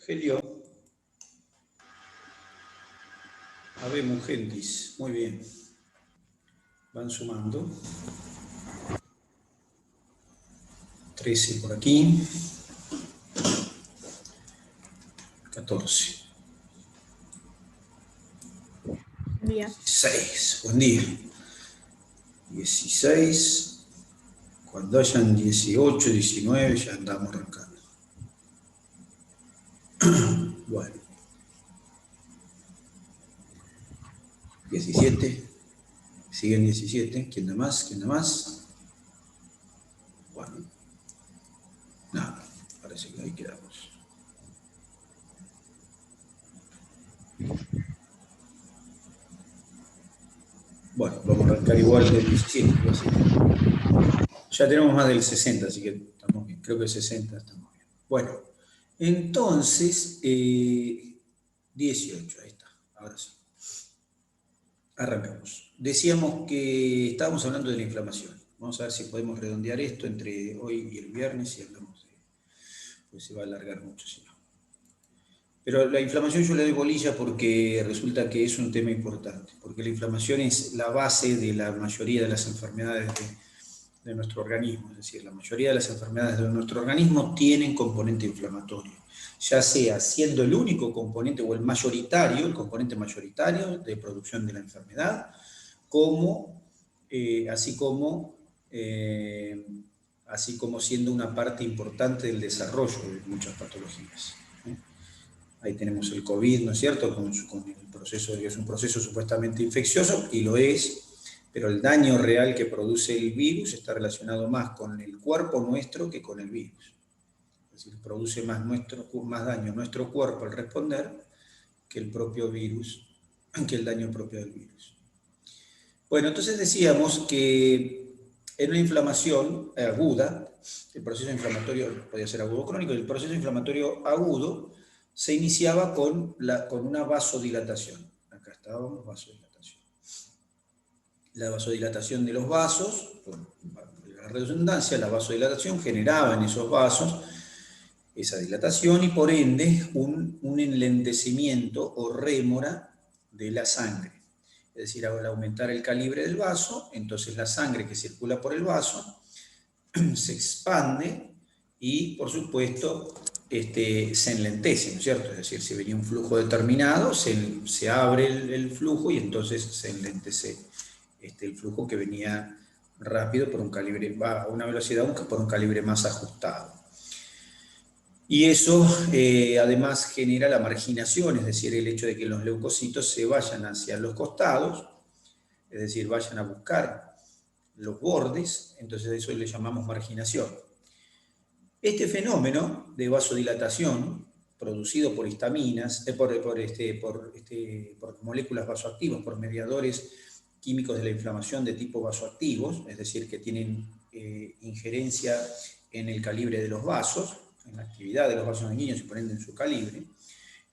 Helio. Habemos gentis. Muy bien. Van sumando. 13 por aquí. 14. Día. 16. Buen día. 16. Cuando hayan 18, 19, ya andamos arrancando. Bueno. 17. Siguen 17. ¿Quién da más? ¿Quién da más? Bueno. Nada. Parece que ahí quedamos. Bueno, vamos a arrancar igual del 17. Ya tenemos más del 60, así que estamos bien. Creo que 60 estamos bien. Bueno, entonces, 18, ahí está. Ahora sí. Arrancamos. Decíamos que estábamos hablando de la inflamación. Vamos a ver si podemos redondear esto entre hoy y el viernes y hablamos de... Pues se va a alargar mucho, si no. Pero la inflamación yo le doy bolilla porque resulta que es un tema importante, porque la inflamación es la base de la mayoría de las enfermedades de nuestro organismo, es decir, la mayoría de las enfermedades de nuestro organismo tienen componente inflamatorio, ya sea siendo el único componente o el mayoritario, el componente mayoritario de producción de la enfermedad, como, así como siendo una parte importante del desarrollo de muchas patologías. Ahí tenemos el COVID, ¿no es cierto?, con el proceso, que es un proceso supuestamente infeccioso, y lo es, pero el daño real que produce el virus está relacionado más con el cuerpo nuestro que con el virus. Es decir, produce más daño a nuestro cuerpo al responder que el propio virus, que el daño propio del virus. Bueno, entonces decíamos que en una inflamación aguda, el proceso inflamatorio podía ser agudo o crónico, el proceso inflamatorio agudo se iniciaba con una vasodilatación. Acá estábamos, vasodilatación. La vasodilatación de los vasos, por la redundancia, la vasodilatación generaba en esos vasos esa dilatación y por ende un enlentecimiento o rémora de la sangre. Es decir, al aumentar el calibre del vaso, entonces la sangre que circula por el vaso se expande y, por supuesto, se enlentece, ¿no es cierto? Es decir, si venía un flujo determinado, se abre el flujo y entonces se enlentece el flujo que venía rápido por un calibre, va a una velocidad por un calibre más ajustado. Y eso además genera la marginación, es decir, el hecho de que los leucocitos se vayan hacia los costados, es decir, vayan a buscar los bordes, entonces a eso le llamamos marginación. Este fenómeno de vasodilatación, producido por histaminas, por moléculas vasoactivas, por mediadores químicos de la inflamación de tipo vasoactivos, es decir, que tienen injerencia en el calibre de los vasos, en la actividad de los vasos sanguíneos y por ende en su calibre,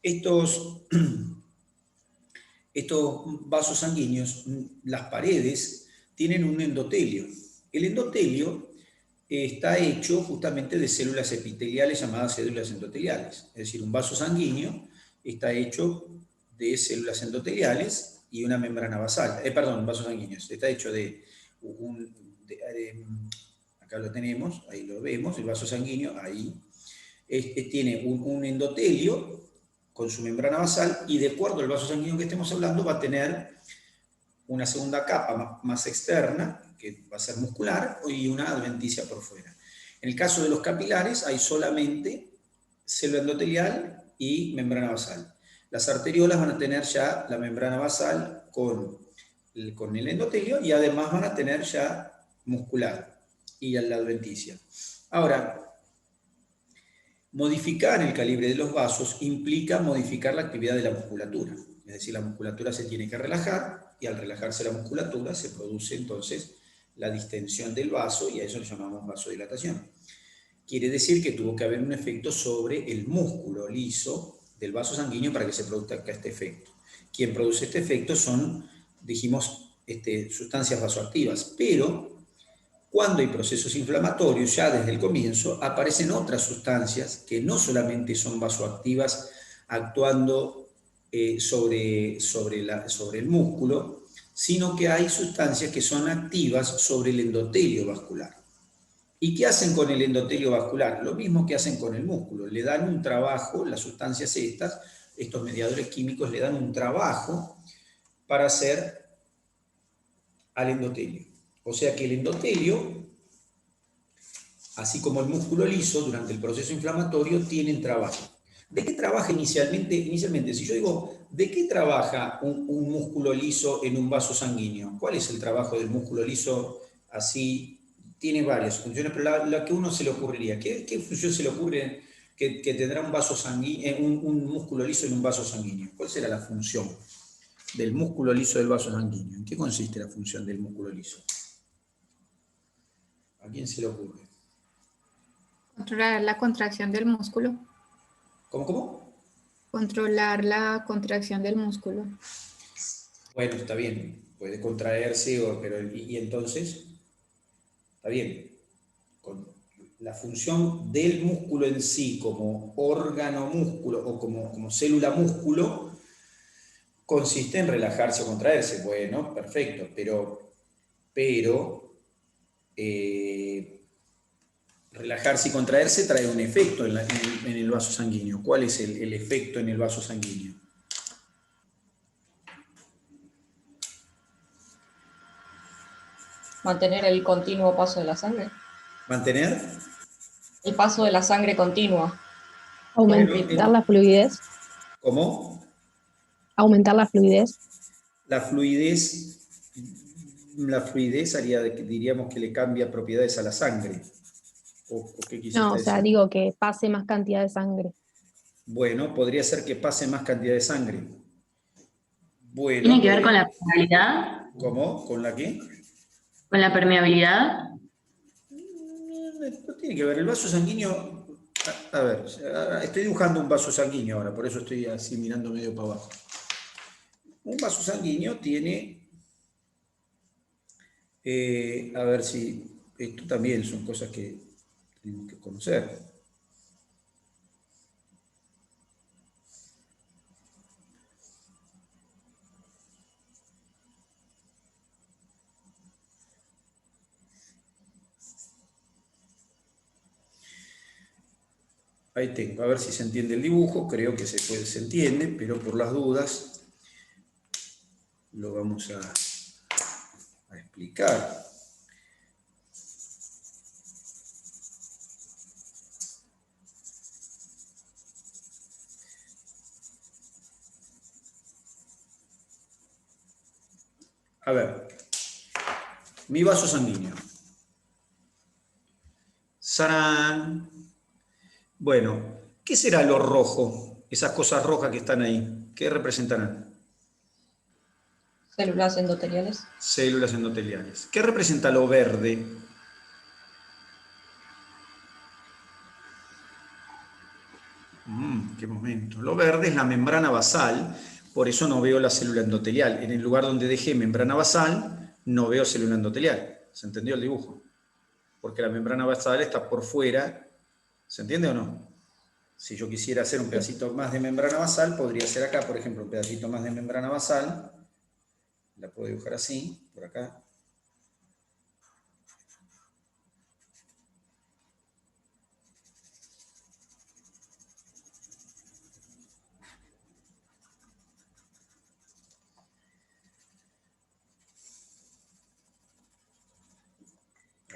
estos vasos sanguíneos, las paredes, tienen un endotelio. El endotelio está hecho justamente de células epiteliales llamadas células endoteliales. Es decir, un vaso sanguíneo está hecho de células endoteliales y una membrana basal. Un vaso sanguíneo. Está hecho acá lo tenemos, ahí lo vemos, el vaso sanguíneo, ahí. Tiene un endotelio con su membrana basal y de acuerdo al vaso sanguíneo que estemos hablando va a tener una segunda capa más externa, que va a ser muscular, y una adventicia por fuera. En el caso de los capilares hay solamente célula endotelial y membrana basal. Las arteriolas van a tener ya la membrana basal con el endotelio y además van a tener ya muscular y la adventicia. Ahora, modificar el calibre de los vasos implica modificar la actividad de la musculatura. Es decir, la musculatura se tiene que relajar y al relajarse la musculatura se produce entonces la distensión del vaso y a eso le llamamos vasodilatación. Quiere decir que tuvo que haber un efecto sobre el músculo liso del vaso sanguíneo para que se produzca este efecto. Quien produce este efecto son, dijimos, sustancias vasoactivas, pero Cuando hay procesos inflamatorios, ya desde el comienzo, aparecen otras sustancias que no solamente son vasoactivas actuando sobre el músculo, sino que hay sustancias que son activas sobre el endotelio vascular. ¿Y qué hacen con el endotelio vascular? Lo mismo que hacen con el músculo. Le dan un trabajo, las sustancias estas, estos mediadores químicos le dan un trabajo para hacer al endotelio. O sea que el endotelio, así como el músculo liso, durante el proceso inflamatorio, tienen trabajo. ¿De qué trabaja inicialmente? Si yo digo, ¿de qué trabaja un músculo liso en un vaso sanguíneo? ¿Cuál es el trabajo del músculo liso así? Tiene varias funciones, pero la que uno se le ocurriría. ¿Qué función se le ocurre que tendrá un vaso sanguíneo, un músculo liso en un vaso sanguíneo? ¿Cuál será la función del músculo liso del vaso sanguíneo? ¿En qué consiste la función del músculo liso? ¿A quién se le ocurre? Controlar la contracción del músculo. ¿Cómo? Controlar la contracción del músculo. Bueno, está bien, puede contraerse, pero y entonces, está bien. La función del músculo en sí, como órgano músculo o como célula músculo, consiste en relajarse o contraerse. Bueno, perfecto, pero relajarse y contraerse trae un efecto en el vaso sanguíneo. ¿Cuál es el efecto en el vaso sanguíneo? Mantener el continuo paso de la sangre. ¿Mantener? El paso de la sangre continuo. Bueno, Aumentar la fluidez. ¿cómo? Aumentar la fluidez. La fluidez haría diríamos que le cambia propiedades a la sangre. ¿O qué quisiste No, o sea, decir? digo que pase más cantidad de sangre. Bueno, podría ser que pase más cantidad de sangre. Bueno, ¿Tiene que ver con la permeabilidad? ¿cómo? ¿Con la qué? ¿Con la permeabilidad? No tiene que ver. El vaso sanguíneo. A ver, estoy dibujando un vaso sanguíneo ahora, por eso estoy así mirando medio para abajo. Un vaso sanguíneo tiene. A ver si. Esto también son cosas que tenemos que conocer. Ahí tengo, a ver si se entiende el dibujo, creo que se entiende, pero por las dudas lo vamos a explicar. A ver, mi vaso sanguíneo. ¡Sarán! Bueno, ¿qué será lo rojo? Esas cosas rojas que están ahí, ¿qué representarán? Células endoteliales. Células endoteliales. ¿Qué representa lo verde? Qué momento. Lo verde es la membrana basal, por eso no veo la célula endotelial. En el lugar donde dejé membrana basal, no veo célula endotelial. ¿Se entendió el dibujo? Porque la membrana basal está por fuera. ¿Se entiende o no? Si yo quisiera hacer un pedacito más de membrana basal, podría hacer acá, por ejemplo, un pedacito más de membrana basal. La puedo dibujar así, por acá.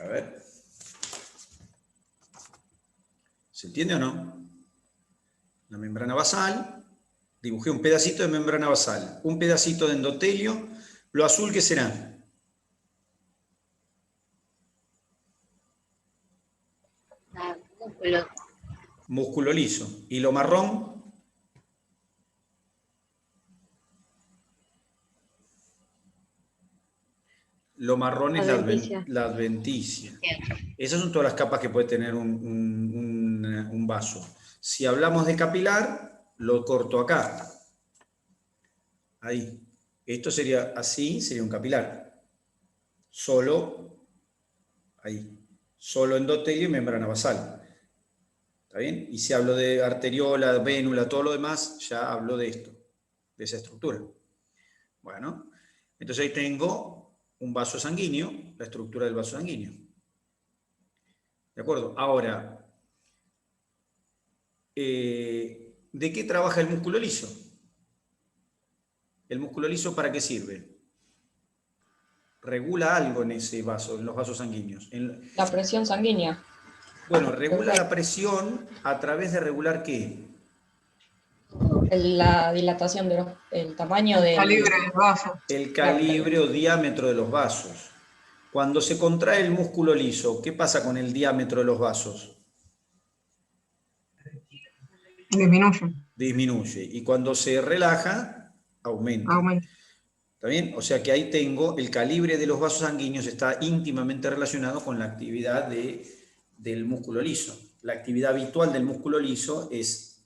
A ver. ¿Se entiende o no? La membrana basal. Dibujé un pedacito de membrana basal. Un pedacito de endotelio. ¿Lo azul qué será? Músculo. Músculo liso. ¿Y lo marrón? Lo marrón es la adventicia. Esas son todas las capas que puede tener un vaso. Si hablamos de capilar, lo corto acá. Ahí. Esto sería así, sería un capilar. Solo ahí. Solo endotelio y membrana basal. ¿Está bien? Y si hablo de arteriola, vénula, todo lo demás, ya hablo de esto, de esa estructura. Bueno, entonces ahí tengo un vaso sanguíneo, la estructura del vaso sanguíneo. ¿De acuerdo? Ahora, ¿de qué trabaja el músculo liso? ¿El músculo liso para qué sirve? Regula algo en ese vaso, en los vasos sanguíneos. La presión sanguínea. Bueno, regula la presión a través de regular ¿qué? La dilatación el tamaño del calibre del vaso. El calibre o diámetro de los vasos. Cuando se contrae el músculo liso, ¿qué pasa con el diámetro de los vasos? Disminuye. Disminuye. Y cuando se relaja, aumenta. Aumenta. ¿Está bien? O sea que ahí tengo el calibre de los vasos sanguíneos está íntimamente relacionado con la actividad del músculo liso. La actividad habitual del músculo liso es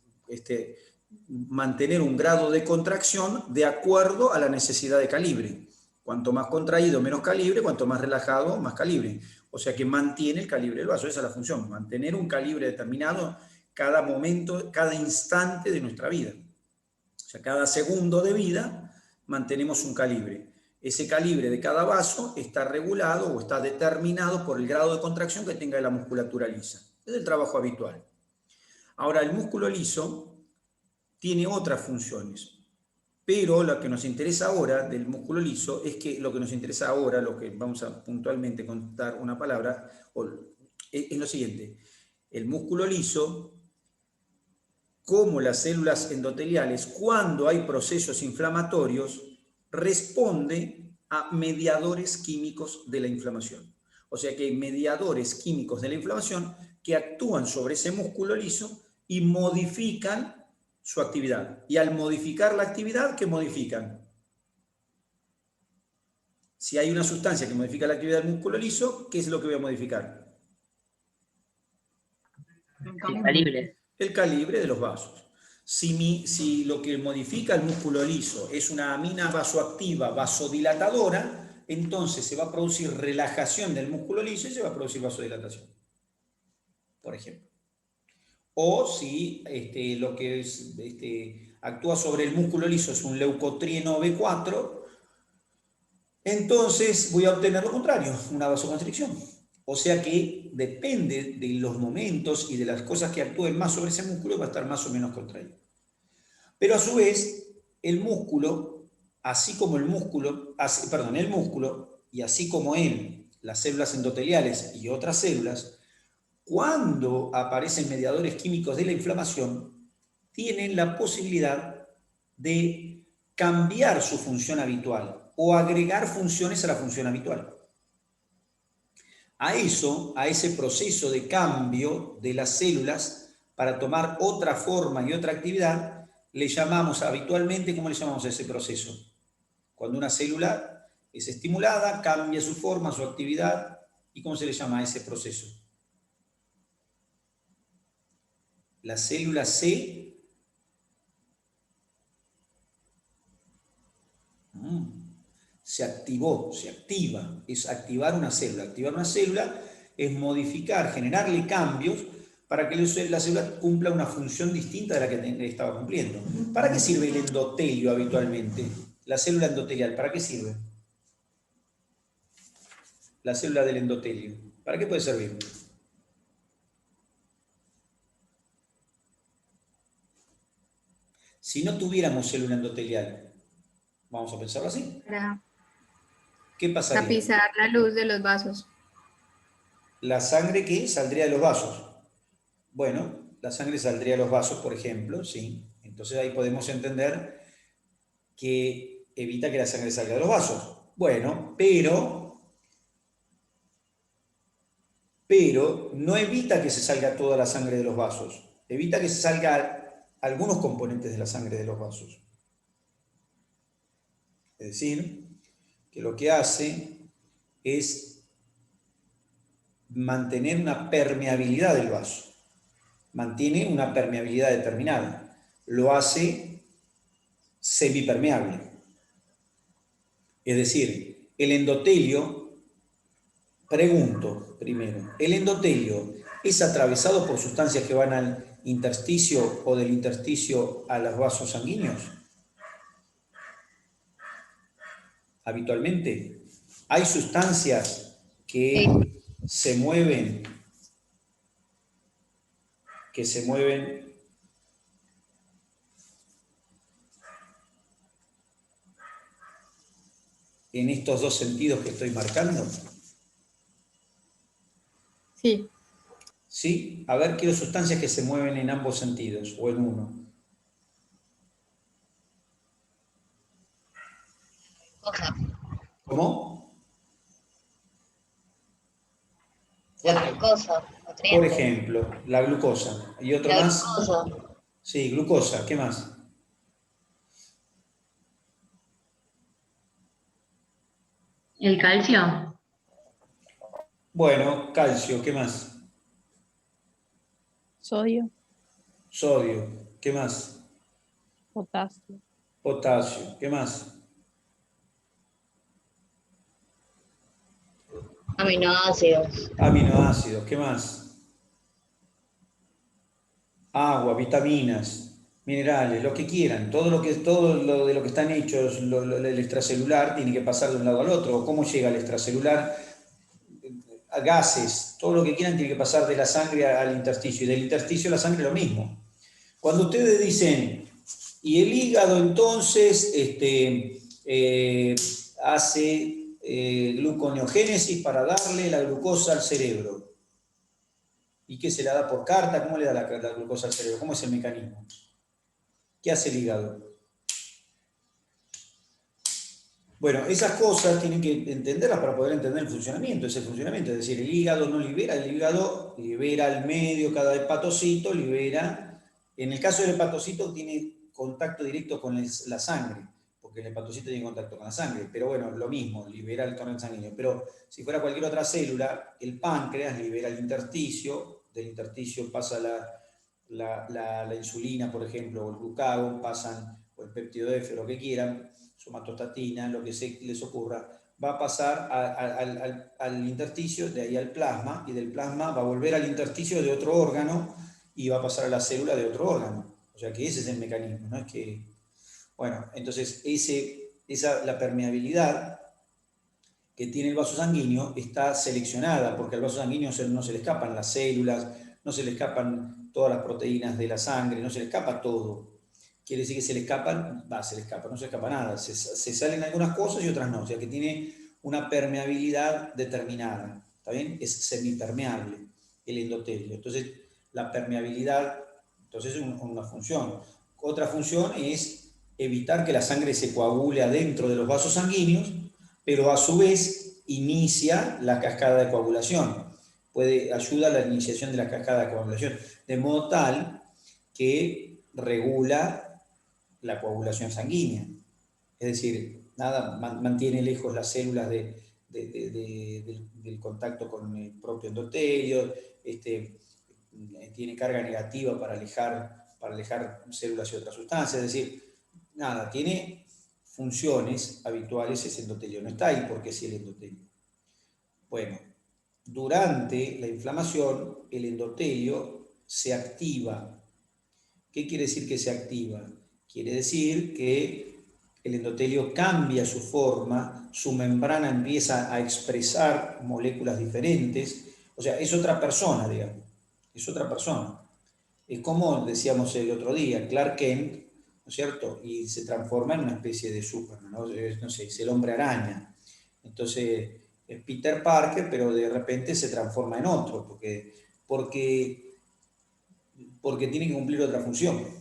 mantener un grado de contracción de acuerdo a la necesidad de calibre. Cuanto más contraído, menos calibre; cuanto más relajado, más calibre. O sea que mantiene el calibre del vaso. Esa es la función, mantener un calibre determinado cada momento, cada instante de nuestra vida. O sea, cada segundo de vida mantenemos un calibre. Ese calibre de cada vaso está regulado o está determinado por el grado de contracción que tenga la musculatura lisa. Es el trabajo habitual. Ahora, el músculo liso tiene otras funciones, pero lo que nos interesa ahora del músculo liso es que lo que nos interesa ahora, lo que vamos a puntualmente contar una palabra, es lo siguiente. El músculo liso, como las células endoteliales, cuando hay procesos inflamatorios, responde a mediadores químicos de la inflamación. O sea que hay mediadores químicos de la inflamación que actúan sobre ese músculo liso y modifican su actividad. Y al modificar la actividad, ¿qué modifican? Si hay una sustancia que modifica la actividad del músculo liso, ¿qué es lo que voy a modificar? El calibre. El calibre de los vasos. Si lo que modifica el músculo liso es una amina vasoactiva vasodilatadora, entonces se va a producir relajación del músculo liso y se va a producir vasodilatación, por ejemplo. O si lo que actúa sobre el músculo liso es un leucotrieno B4, entonces voy a obtener lo contrario, una vasoconstricción. O sea que depende de los momentos y de las cosas que actúen más sobre ese músculo, va a estar más o menos contraído. Pero a su vez, el músculo, el músculo, y así como las células endoteliales y otras células, cuando aparecen mediadores químicos de la inflamación, tienen la posibilidad de cambiar su función habitual o agregar funciones a la función habitual. A ese proceso de cambio de las células para tomar otra forma y otra actividad, le llamamos habitualmente, ¿cómo le llamamos a ese proceso? Cuando una célula es estimulada, cambia su forma, su actividad, ¿y cómo se le llama a ese proceso? La célula se activó, se activa, es activar una célula. Activar una célula es modificar, generarle cambios para que la célula cumpla una función distinta de la que estaba cumpliendo. ¿Para qué sirve el endotelio habitualmente? La célula endotelial, ¿para qué sirve? La célula del endotelio, ¿para qué puede servir? Si no tuviéramos célula endotelial, vamos a pensarlo así. Para ¿Qué pasaría? tapizar la luz de los vasos. La sangre que saldría de los vasos. Bueno, la sangre saldría de los vasos, por ejemplo, sí. Entonces ahí podemos entender que evita que la sangre salga de los vasos. Bueno, pero no evita que se salga toda la sangre de los vasos. Evita que se salga algunos componentes de la sangre de los vasos. Es decir, que lo que hace es mantener una permeabilidad del vaso. Mantiene una permeabilidad determinada. Lo hace semipermeable. Es decir, el endotelio Pregunto primero, ¿el endotelio es atravesado por sustancias que van al intersticio o del intersticio a los vasos sanguíneos? Habitualmente. ¿Hay sustancias que se mueven en estos dos sentidos que estoy marcando? Sí, ¿Sí? A ver, quiero sustancias que se mueven en ambos sentidos, o en uno. Cosa, ¿Cómo? la Fuerte. glucosa, Por nutriente, ejemplo, la glucosa. ¿Y otro la más? glucosa, Sí, glucosa. ¿Qué más? El calcio, Bueno, calcio. ¿Qué más? Sodio, Sodio. ¿Qué más? potasio, Potasio. ¿Qué más? aminoácidos, Aminoácidos. ¿Qué más? Agua, vitaminas, minerales, lo que quieran. Todo lo de lo que están hechos, el extracelular tiene que pasar de un lado al otro. ¿Cómo llega el extracelular? A gases, todo lo que quieran tiene que pasar de la sangre al intersticio. Y del intersticio a la sangre lo mismo. Cuando ustedes dicen, y el hígado entonces hace gluconeogénesis para darle la glucosa al cerebro. ¿Y qué se la da por carta? ¿Cómo le da la glucosa al cerebro? ¿Cómo es el mecanismo? ¿Qué hace el hígado? Bueno, esas cosas tienen que entenderlas para poder entender el funcionamiento, ese funcionamiento. Es decir, el hígado no libera, el hígado libera al medio, cada hepatocito libera. En el caso del hepatocito tiene contacto directo con la sangre, porque el hepatocito tiene contacto con la sangre. Pero bueno, lo mismo, libera el torrente sanguíneo. Pero si fuera cualquier otra célula, el páncreas libera el intersticio, del intersticio pasa la insulina, por ejemplo, o el glucagón, pasan, o el péptido F, lo que quieran, somatostatina, lo que les ocurra, va a pasar al intersticio, de ahí al plasma, y del plasma va a volver al intersticio de otro órgano y va a pasar a la célula de otro órgano. O sea que ese es el mecanismo, ¿no? Es que, bueno, entonces la permeabilidad que tiene el vaso sanguíneo está seleccionada, porque al vaso sanguíneo no se le escapan las células, no se le escapan todas las proteínas de la sangre, no se le escapa todo. Quiere decir que se le escapan, no se le escapa nada, se salen algunas cosas y otras no, o sea que tiene una permeabilidad determinada, ¿está bien? Es semipermeable el endotelio. Entonces, la permeabilidad, entonces es una función. Otra función es evitar que la sangre se coagule adentro de los vasos sanguíneos, pero a su vez inicia la cascada de coagulación. Ayuda a la iniciación de la cascada de coagulación, de modo tal que regula la coagulación sanguínea. Es decir, nada, mantiene lejos las células del contacto con el propio endotelio, tiene carga negativa para alejar células y otras sustancias. Es decir, nada, tiene funciones habituales ese endotelio. No está ahí porque sí el endotelio. Bueno, durante la inflamación, el endotelio se activa. ¿Qué quiere decir que se activa? Quiere decir que el endotelio cambia su forma, su membrana empieza a expresar moléculas diferentes, o sea, es otra persona, digamos, es otra persona. Es como decíamos el otro día, Clark Kent, ¿no es cierto? Y se transforma en una especie de Superman, ¿no? No sé, es el hombre araña. Entonces, es Peter Parker, pero de repente se transforma en otro, porque tiene que cumplir otra función.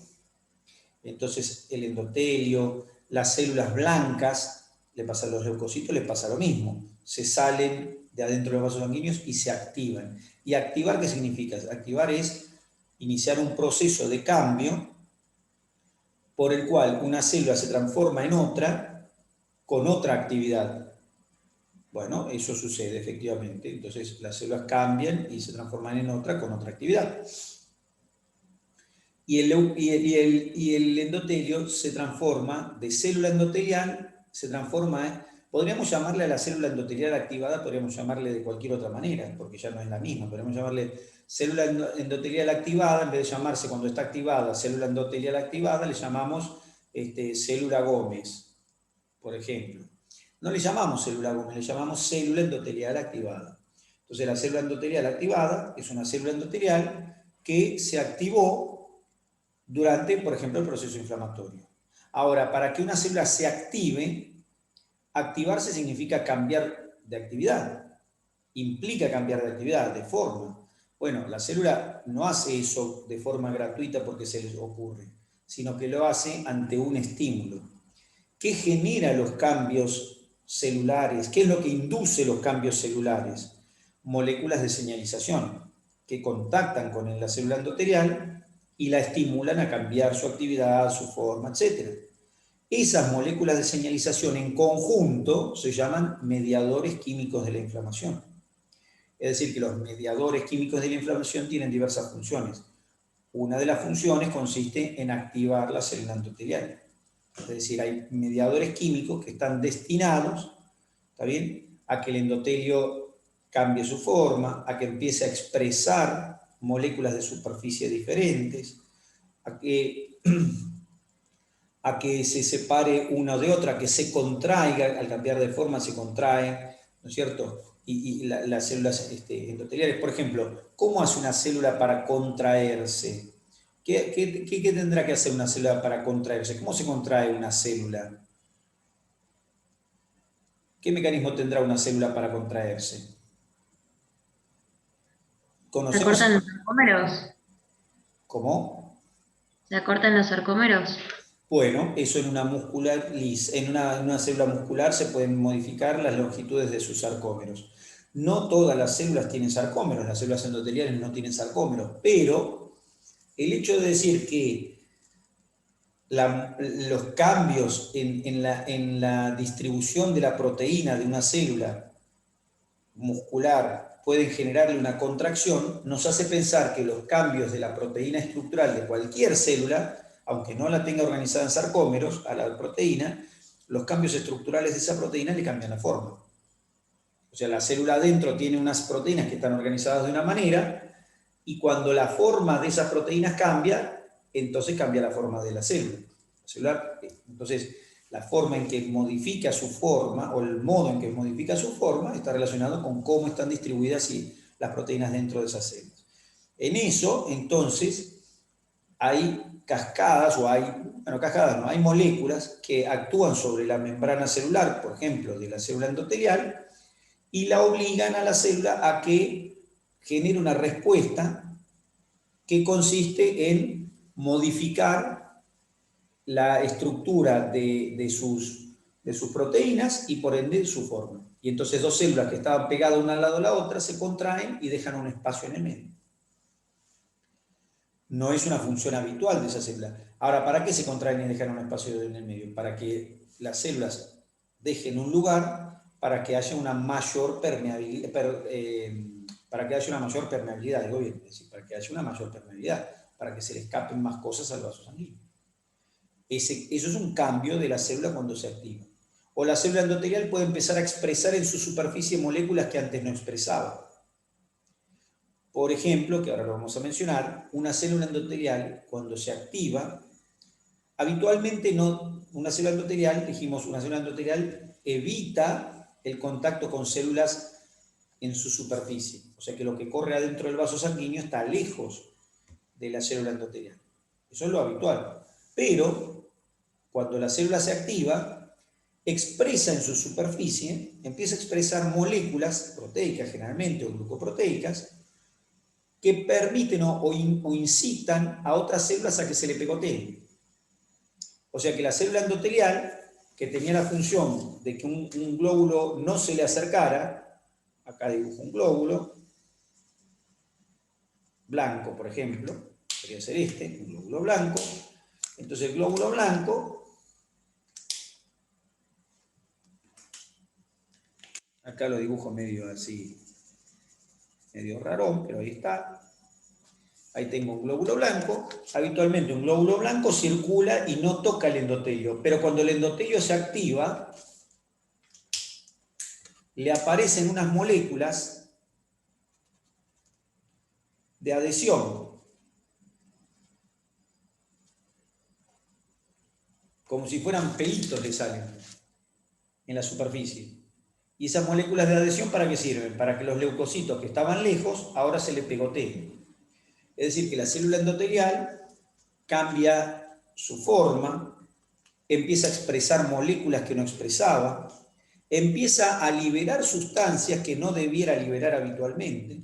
Entonces, el endotelio, las células blancas, le pasa a los leucocitos, le pasa lo mismo. Se salen de adentro de los vasos sanguíneos y se activan. ¿Y activar qué significa? Activar es iniciar un proceso de cambio por el cual una célula se transforma en otra con otra actividad. Bueno, eso sucede efectivamente. Entonces, las células cambian y se transforman en otra con otra actividad. Y el endotelio se transforma de célula endotelial, se transforma Podríamos llamarle a la célula endotelial activada, podríamos llamarle de cualquier otra manera, porque ya no es la misma. Podríamos llamarle célula endotelial activada, en vez de llamarse cuando está activada célula endotelial activada, le llamamos célula Gómez, por ejemplo. No le llamamos célula Gómez, le llamamos célula endotelial activada. Entonces la célula endotelial activada es una célula endotelial que se activó durante, por ejemplo, el proceso inflamatorio. Ahora, para que una célula se active, activarse significa cambiar de actividad, implica cambiar de actividad, de forma. Bueno, la célula no hace eso de forma gratuita porque se les ocurre, sino que lo hace ante un estímulo. ¿Qué genera los cambios celulares? ¿Qué es lo que induce los cambios celulares? Moléculas de señalización que contactan con la célula endotelial y la estimulan a cambiar su actividad, su forma, etc. Esas moléculas de señalización en conjunto se llaman mediadores químicos de la inflamación. Es decir, que los mediadores químicos de la inflamación tienen diversas funciones. Una de las funciones consiste en activar la célula endotelial. Es decir, hay mediadores químicos que están destinados, ¿está bien?, a que el endotelio cambie su forma, a que empiece a expresar moléculas de superficie diferentes, a que se separe una de otra, que se contraiga, al cambiar de forma se contrae, ¿no es cierto? Y las células endoteliales, por ejemplo, ¿cómo hace una célula para contraerse? ¿Qué tendrá que hacer una célula para contraerse? ¿Cómo se contrae una célula? ¿Qué mecanismo tendrá una célula para contraerse? ¿Se acortan los sarcómeros? ¿Cómo? ¿Se acortan los sarcómeros? Bueno, eso en una célula muscular se pueden modificar las longitudes de sus sarcómeros. No todas las células tienen sarcómeros, las células endoteliales no tienen sarcómeros, pero el hecho de decir que los cambios en la distribución de la proteína de una célula muscular pueden generarle una contracción, nos hace pensar que los cambios de la proteína estructural de cualquier célula, aunque no la tenga organizada en sarcómeros, a la proteína, los cambios estructurales de esa proteína le cambian la forma. O sea, la célula adentro tiene unas proteínas que están organizadas de una manera, y cuando la forma de esas proteínas cambia, entonces cambia la forma de la célula. Entonces, la forma en que modifica su forma, o el modo en que modifica su forma, está relacionado con cómo están distribuidas las proteínas dentro de esas células. En eso, entonces, hay cascadas, cascadas no, hay moléculas que actúan sobre la membrana celular, por ejemplo, de la célula endotelial, y la obligan a la célula a que genere una respuesta que consiste en modificar la estructura de sus proteínas y por ende su forma. Y entonces dos células que estaban pegadas una al lado de la otra se contraen y dejan un espacio en el medio. No es una función habitual de esa célula. Ahora, ¿para qué se contraen y dejan un espacio en el medio? Para que las células dejen un lugar para que haya una mayor permeabilidad, digo bien, es decir, para que haya una mayor permeabilidad, para que se le escapen más cosas al vaso sanguíneo. Eso es un cambio de la célula cuando se activa. O la célula endotelial puede empezar a expresar en su superficie moléculas que antes no expresaba. Por ejemplo, que ahora lo vamos a mencionar, una célula endotelial cuando se activa, habitualmente una célula endotelial evita el contacto con células en su superficie. O sea que lo que corre adentro del vaso sanguíneo está lejos de la célula endotelial. Eso es lo habitual. Pero cuando la célula se activa, expresa en su superficie, empieza a expresar moléculas proteicas generalmente o glucoproteicas que permiten o incitan a otras células a que se le pegoteen. O sea que la célula endotelial, que tenía la función de que un glóbulo no se le acercara, acá dibujo un glóbulo blanco, por ejemplo, podría ser un glóbulo blanco. Entonces el glóbulo blanco, acá lo dibujo medio así, medio rarón, pero ahí está. Ahí tengo un glóbulo blanco. Habitualmente un glóbulo blanco circula y no toca el endotelio, pero cuando el endotelio se activa, le aparecen unas moléculas de adhesión, como si fueran pelitos le salen en la superficie. Y esas moléculas de adhesión, ¿para qué sirven? Para que los leucocitos que estaban lejos ahora se le pegoteen. Es decir, que la célula endotelial cambia su forma, empieza a expresar moléculas que no expresaba, empieza a liberar sustancias que no debiera liberar habitualmente.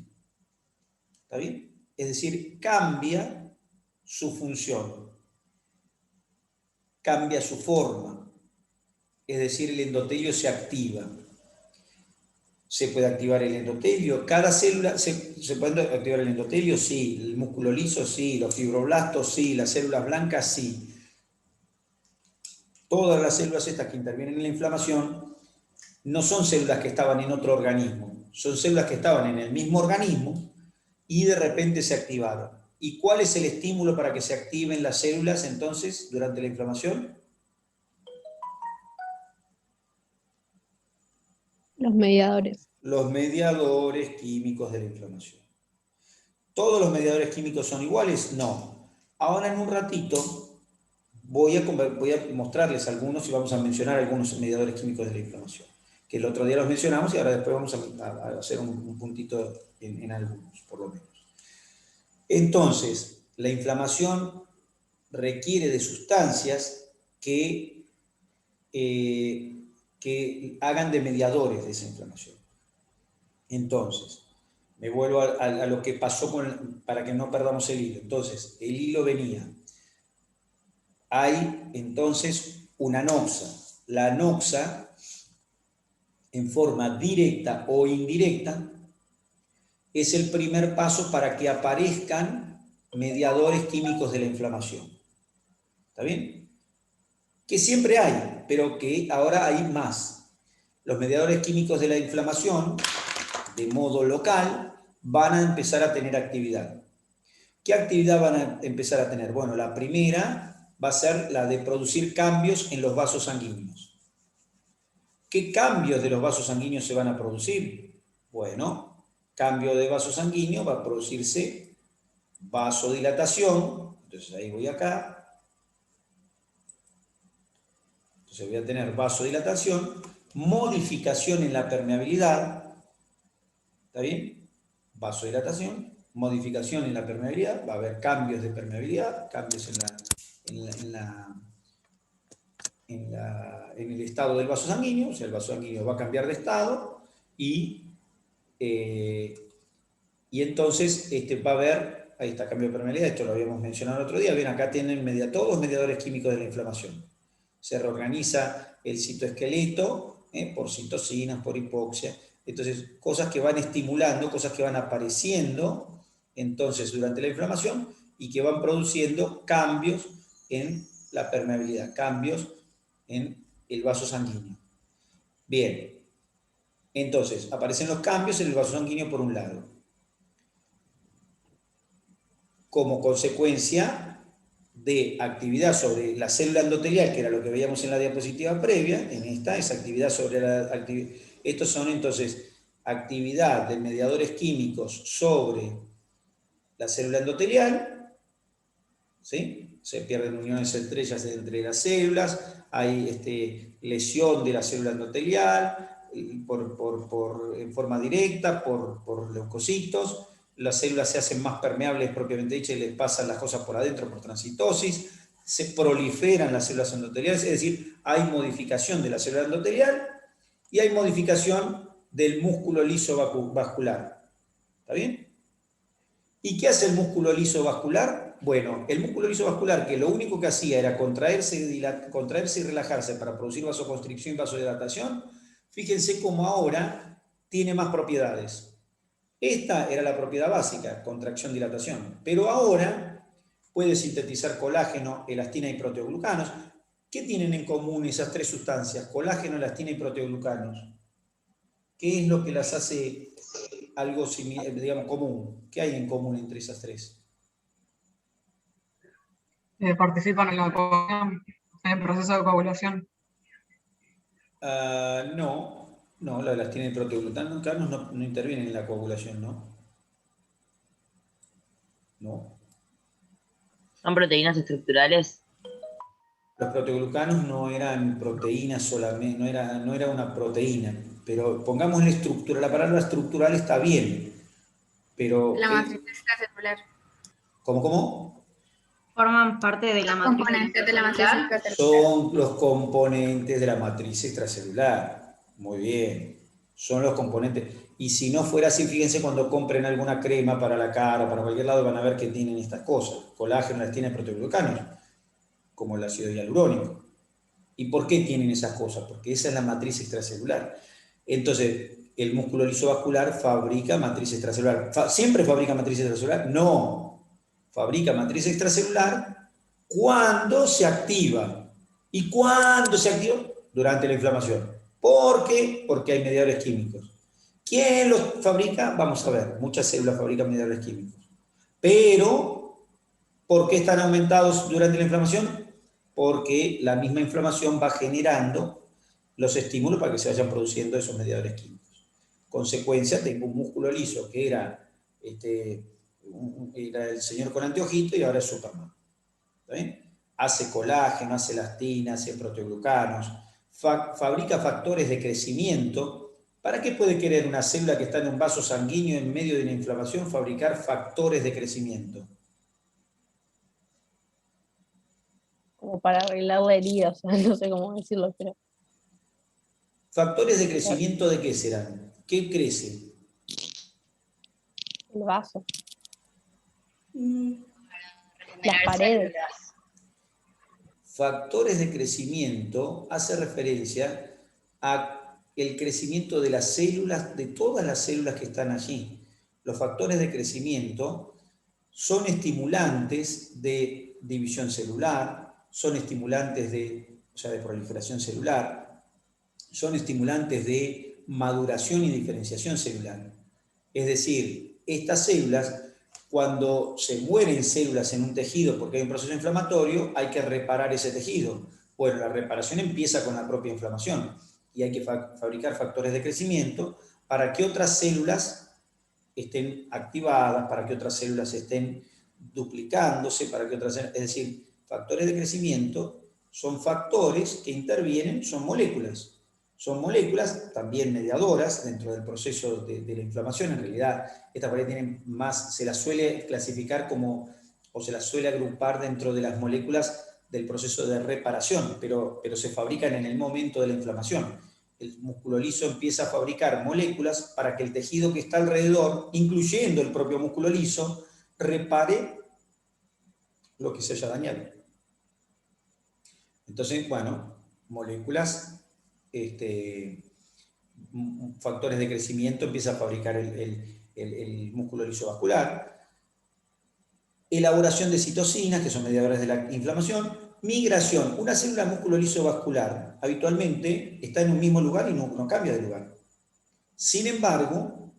¿Está bien? Es decir, cambia su función, cambia su forma. Es decir, el endotelio se activa. ¿Se puede activar el endotelio? ¿Cada célula se puede activar el endotelio? Sí. ¿El músculo liso? Sí. ¿Los fibroblastos? Sí. ¿Las células blancas? Sí. Todas las células estas que intervienen en la inflamación no son células que estaban en otro organismo, son células que estaban en el mismo organismo y de repente se activaron. ¿Y cuál es el estímulo para que se activen las células entonces durante la inflamación? Los mediadores. Los mediadores químicos de la inflamación. ¿Todos los mediadores químicos son iguales? No. Ahora en un ratito voy a mostrarles algunos y vamos a mencionar algunos mediadores químicos de la inflamación, que el otro día los mencionamos y ahora después vamos a hacer un puntito en algunos, por lo menos. Entonces, la inflamación requiere de sustancias que hagan de mediadores de esa inflamación. Entonces, me vuelvo a lo que pasó para que no perdamos el hilo. Entonces, el hilo venía. Hay entonces una anoxa. La anoxa, en forma directa o indirecta, es el primer paso para que aparezcan mediadores químicos de la inflamación. ¿Está bien? Que siempre hay, pero que ahora hay más. Los mediadores químicos de la inflamación, de modo local, van a empezar a tener actividad. ¿Qué actividad van a empezar a tener? Bueno, la primera va a ser la de producir cambios en los vasos sanguíneos. ¿Qué cambios de los vasos sanguíneos se van a producir? Bueno, cambio de vaso sanguíneo va a producirse vasodilatación. Entonces ahí voy acá. Entonces voy a tener vasodilatación, modificación en la permeabilidad. ¿Está bien? Vasodilatación, modificación en la permeabilidad. Va a haber cambios de permeabilidad, cambios en el estado del vaso sanguíneo. O sea, el vaso sanguíneo va a cambiar de estado y entonces va a haber, ahí está, cambio de permeabilidad, esto lo habíamos mencionado el otro día. Bien, acá tienen todos los mediadores químicos de la inflamación. Se reorganiza el citoesqueleto por citocinas, por hipoxia. Entonces, cosas que van estimulando, cosas que van apareciendo entonces durante la inflamación y que van produciendo cambios en la permeabilidad, cambios en el vaso sanguíneo. Bien, entonces aparecen los cambios en el vaso sanguíneo por un lado. Como consecuencia de actividad sobre la célula endotelial, que era lo que veíamos en la diapositiva previa, en esta es actividad sobre la actividad. Estos son entonces actividad de mediadores químicos sobre la célula endotelial, ¿sí? Se pierden uniones estrechas entre las células, hay lesión de la célula endotelial en forma directa por leucocitos. Las células se hacen más permeables propiamente dicho y les pasan las cosas por adentro por transitosis, se proliferan las células endoteliales, es decir, hay modificación de la célula endotelial y hay modificación del músculo liso vascular. ¿Está bien? ¿Y qué hace el músculo liso vascular? Bueno, el músculo liso vascular, que lo único que hacía era contraerse y relajarse para producir vasoconstricción y vasodilatación, fíjense cómo ahora tiene más propiedades. Esta era la propiedad básica, contracción-dilatación, pero ahora puede sintetizar colágeno, elastina y proteoglucanos. ¿Qué tienen en común esas tres sustancias? Colágeno, elastina y proteoglucanos. ¿Qué es lo que las hace algo digamos, común? ¿Qué hay en común entre esas tres? Participan en la coagulación, en el proceso de coagulación. No. No, la elastina y el proteoglucanos no intervienen en la coagulación, ¿no? No. ¿Son proteínas estructurales? Los proteoglucanos no eran proteínas solamente, no era una proteína, pero pongámosle estructura, la palabra estructural está bien, pero... La matriz extracelular. ¿Cómo? Forman parte de la matriz Componentes de la matriz extracelular. Son los componentes de la matriz extracelular. Muy bien. Son los componentes. Y si no fuera así, fíjense cuando compren alguna crema para la cara, para cualquier lado, van a ver que tienen estas cosas. Colágeno, elastina y proteoglucanos, como el ácido hialurónico. ¿Y por qué tienen esas cosas? Porque esa es la matriz extracelular. Entonces, ¿el músculo lisovascular fabrica matriz extracelular? ¿Siempre fabrica matriz extracelular? No. Fabrica matriz extracelular cuando se activa. ¿Y cuándo se activa? Durante la inflamación. ¿Por qué? Porque hay mediadores químicos. ¿Quién los fabrica? Vamos a ver. Muchas células fabrican mediadores químicos. Pero, ¿por qué están aumentados durante la inflamación? Porque la misma inflamación va generando los estímulos para que se vayan produciendo esos mediadores químicos. Consecuencia, tengo un músculo liso que era el señor con anteojito y ahora es Superman. ¿Está bien? Hace colágeno, hace elastina, hace proteoglucanos, fabrica factores de crecimiento. ¿Para qué puede querer una célula que está en un vaso sanguíneo en medio de una inflamación fabricar factores de crecimiento? Como para arreglar la herida, o sea, no sé cómo decirlo, pero... ¿Factores de crecimiento de qué serán? ¿Qué crece? El vaso. Regenerar Las paredes. células. Factores de crecimiento hace referencia a el crecimiento de las células, de todas las células que están allí. Los factores de crecimiento son estimulantes de división celular, son estimulantes de proliferación celular, son estimulantes de maduración y diferenciación celular. Es decir, estas células, cuando se mueren células en un tejido porque hay un proceso inflamatorio, hay que reparar ese tejido. Bueno, la reparación empieza con la propia inflamación y hay que fabricar factores de crecimiento para que otras células estén activadas, para que otras células estén duplicándose, es decir, factores de crecimiento son factores que intervienen, son moléculas también mediadoras dentro del proceso de la inflamación. En realidad, estas por ahí tienen más, se las suele clasificar como, o se las suele agrupar dentro de las moléculas del proceso de reparación, pero se fabrican en el momento de la inflamación. El músculo liso empieza a fabricar moléculas para que el tejido que está alrededor, incluyendo el propio músculo liso, repare lo que se haya dañado. Entonces, bueno, moléculas, factores de crecimiento empieza a fabricar el músculo lisovascular. Elaboración de citocinas, que son mediadores de la inflamación. Migración. Una célula músculo lisovascular habitualmente está en un mismo lugar y no cambia de lugar. Sin embargo,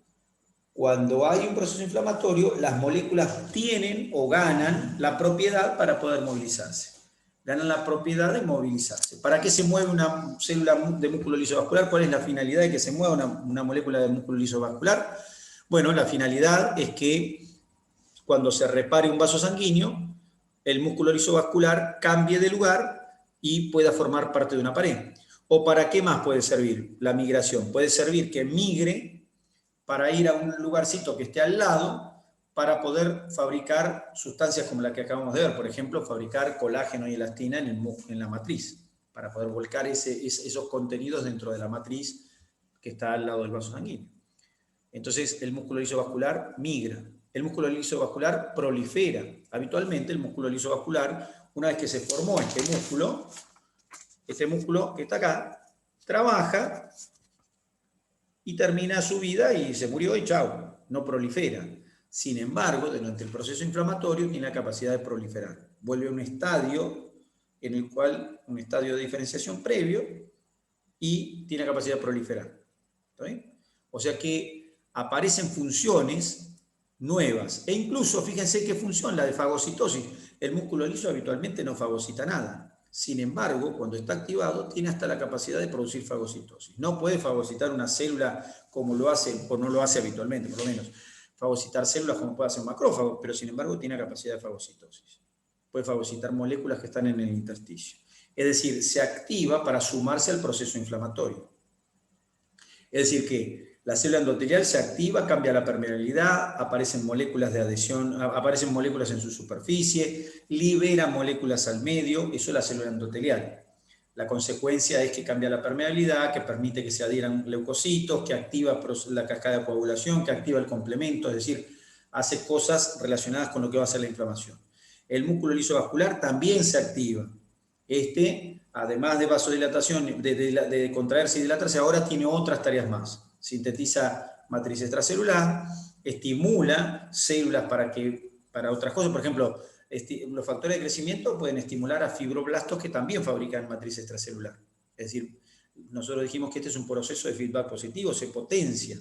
cuando hay un proceso inflamatorio, las moléculas tienen o ganan la propiedad para poder movilizarse. Ganan la propiedad de movilizarse. ¿Para qué se mueve una célula de músculo lisovascular? ¿Cuál es la finalidad de que se mueva una molécula de músculo lisovascular? Bueno, la finalidad es que cuando se repare un vaso sanguíneo, el músculo lisovascular cambie de lugar y pueda formar parte de una pared. ¿O para qué más puede servir la migración? Puede servir que migre para ir a un lugarcito que esté al lado para poder fabricar sustancias como la que acabamos de ver, por ejemplo, fabricar colágeno y elastina en la matriz, para poder volcar esos contenidos dentro de la matriz que está al lado del vaso sanguíneo. Entonces, el músculo lisovascular migra. El músculo lisovascular prolifera. Habitualmente, el músculo lisovascular, una vez que se formó este músculo que está acá, trabaja y termina su vida y se murió y chao, no prolifera. Sin embargo, durante el proceso inflamatorio tiene la capacidad de proliferar. Vuelve a un estadio un estadio de diferenciación previo y tiene la capacidad de proliferar. ¿Está bien? O sea que aparecen funciones nuevas. E incluso, fíjense qué función, la de fagocitosis. El músculo liso habitualmente no fagocita nada. Sin embargo, cuando está activado, tiene hasta la capacidad de producir fagocitosis. No puede fagocitar una célula como lo hace, o no lo hace habitualmente, por lo menos, fagocitar células como puede hacer un macrófago, pero sin embargo tiene capacidad de fagocitosis. Puede fagocitar moléculas que están en el intersticio. Es decir, se activa para sumarse al proceso inflamatorio. Es decir, que la célula endotelial se activa, cambia la permeabilidad, aparecen moléculas de adhesión, aparecen moléculas en su superficie, libera moléculas al medio, eso es la célula endotelial. La consecuencia es que cambia la permeabilidad, que permite que se adhieran leucocitos, que activa la cascada de coagulación, que activa el complemento, es decir, hace cosas relacionadas con lo que va a ser la inflamación. El músculo liso vascular también se activa. Además de vasodilatación, de contraerse y dilatarse, ahora tiene otras tareas más. Sintetiza matriz extracelular, estimula células para otras cosas. Por ejemplo, los factores de crecimiento pueden estimular a fibroblastos que también fabrican matriz extracelular. Es decir, nosotros dijimos que este es un proceso de feedback positivo, se potencia.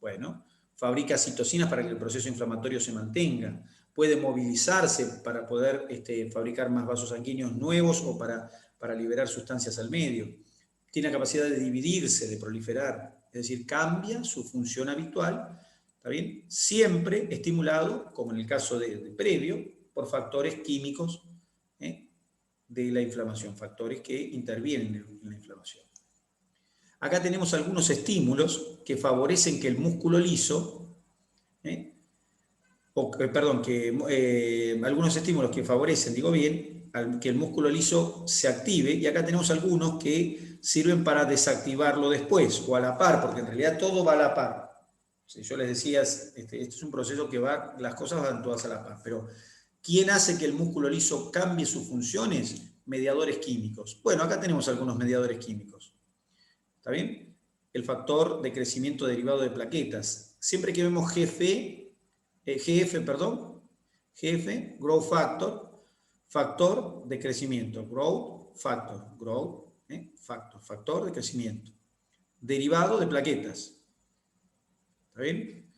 Bueno, fabrica citocinas para que el proceso inflamatorio se mantenga. Puede movilizarse para poder fabricar más vasos sanguíneos nuevos o para liberar sustancias al medio. Tiene la capacidad de dividirse, de proliferar. Es decir, cambia su función habitual, ¿está bien? Siempre estimulado, como en el caso de previo, por factores químicos de la inflamación, factores que intervienen en la inflamación. Acá tenemos algunos estímulos que favorecen que el músculo liso, algunos estímulos que favorecen, que el músculo liso se active, y acá tenemos algunos que sirven para desactivarlo después, o a la par, porque en realidad todo va a la par. Si yo les decía, este es un proceso que las cosas van todas a la par, pero ¿quién hace que el músculo liso cambie sus funciones? Mediadores químicos. Bueno, acá tenemos algunos mediadores químicos. ¿Está bien? El factor de crecimiento derivado de plaquetas. Siempre que vemos GF, growth factor de crecimiento, factor de crecimiento, derivado de plaquetas. ¿Está bien?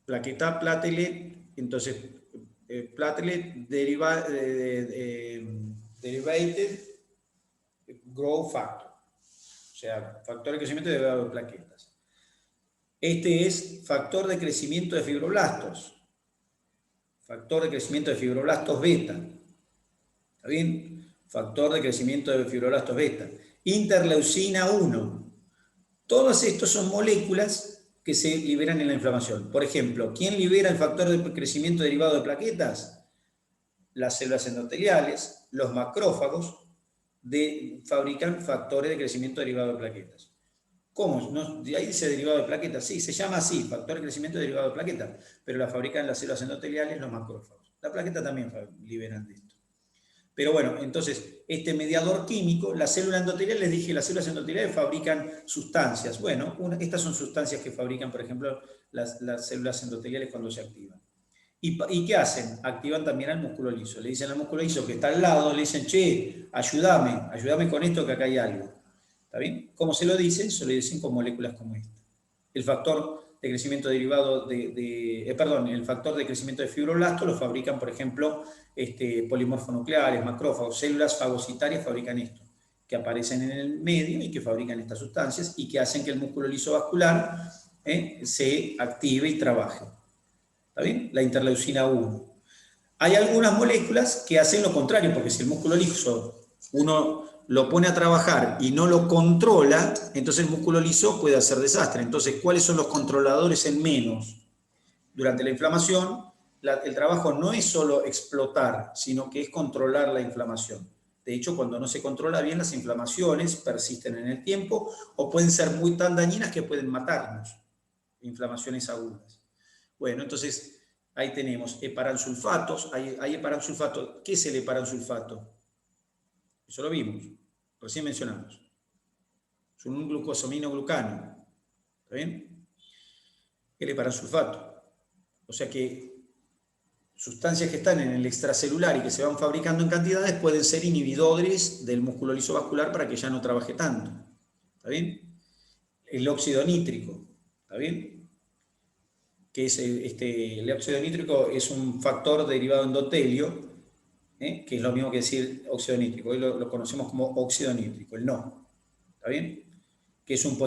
Plaqueta, platelet, entonces, platelet derivated growth factor, o sea, factor de crecimiento derivado de plaquetas. Este es factor de crecimiento de fibroblastos. Factor de crecimiento de fibroblastos beta. ¿Está bien? Factor de crecimiento de fibroblastos beta. Interleucina 1. Todos estos son moléculas que se liberan en la inflamación. Por ejemplo, ¿quién libera el factor de crecimiento derivado de plaquetas? Las células endoteliales, los macrófagos, fabrican factores de crecimiento derivado de plaquetas. ¿Cómo? ¿No? ¿De ahí dice derivado de plaquetas? Sí, se llama así, factor de crecimiento derivado de plaquetas, pero la fabrican las células endoteliales, los macrófagos. La plaqueta también liberan de esto. Pero bueno, entonces, este mediador químico, la célula endotelial, les dije, las células endoteliales fabrican sustancias. Bueno, estas son sustancias que fabrican, por ejemplo, las células endoteliales cuando se activan. ¿Y qué hacen? Activan también al músculo liso. Le dicen al músculo liso que está al lado, le dicen, che, ayúdame con esto que acá hay algo. ¿Está bien? ¿Cómo se lo dicen? Se lo dicen con moléculas como esta. El factor de crecimiento derivado el factor de crecimiento de fibroblastos lo fabrican, por ejemplo, polimorfonucleares, macrófagos, células fagocitarias fabrican esto, que aparecen en el medio y que fabrican estas sustancias y que hacen que el músculo liso vascular se active y trabaje. ¿Está bien? La interleucina 1. Hay algunas moléculas que hacen lo contrario, porque si el músculo liso uno lo pone a trabajar y no lo controla, entonces el músculo liso puede hacer desastre. Entonces, ¿cuáles son los controladores en menos? Durante la inflamación, el trabajo no es solo explotar, sino que es controlar la inflamación. De hecho, cuando no se controla bien, las inflamaciones persisten en el tiempo o pueden ser muy tan dañinas que pueden matarnos. Inflamaciones agudas. Bueno, entonces, ahí tenemos heparansulfatos. Hay heparansulfato. ¿Qué es el heparansulfato? Eso lo vimos, recién mencionamos. Es un glucosaminoglucano. ¿Está bien? El heparansulfato. O sea que sustancias que están en el extracelular y que se van fabricando en cantidades pueden ser inhibidores del músculo liso vascular para que ya no trabaje tanto. ¿Está bien? El óxido nítrico. ¿Está bien? Que es el óxido nítrico es un factor derivado de endotelio que es lo mismo que decir óxido nítrico. Hoy lo conocemos como óxido nítrico, el NO. ¿Está bien? Que es un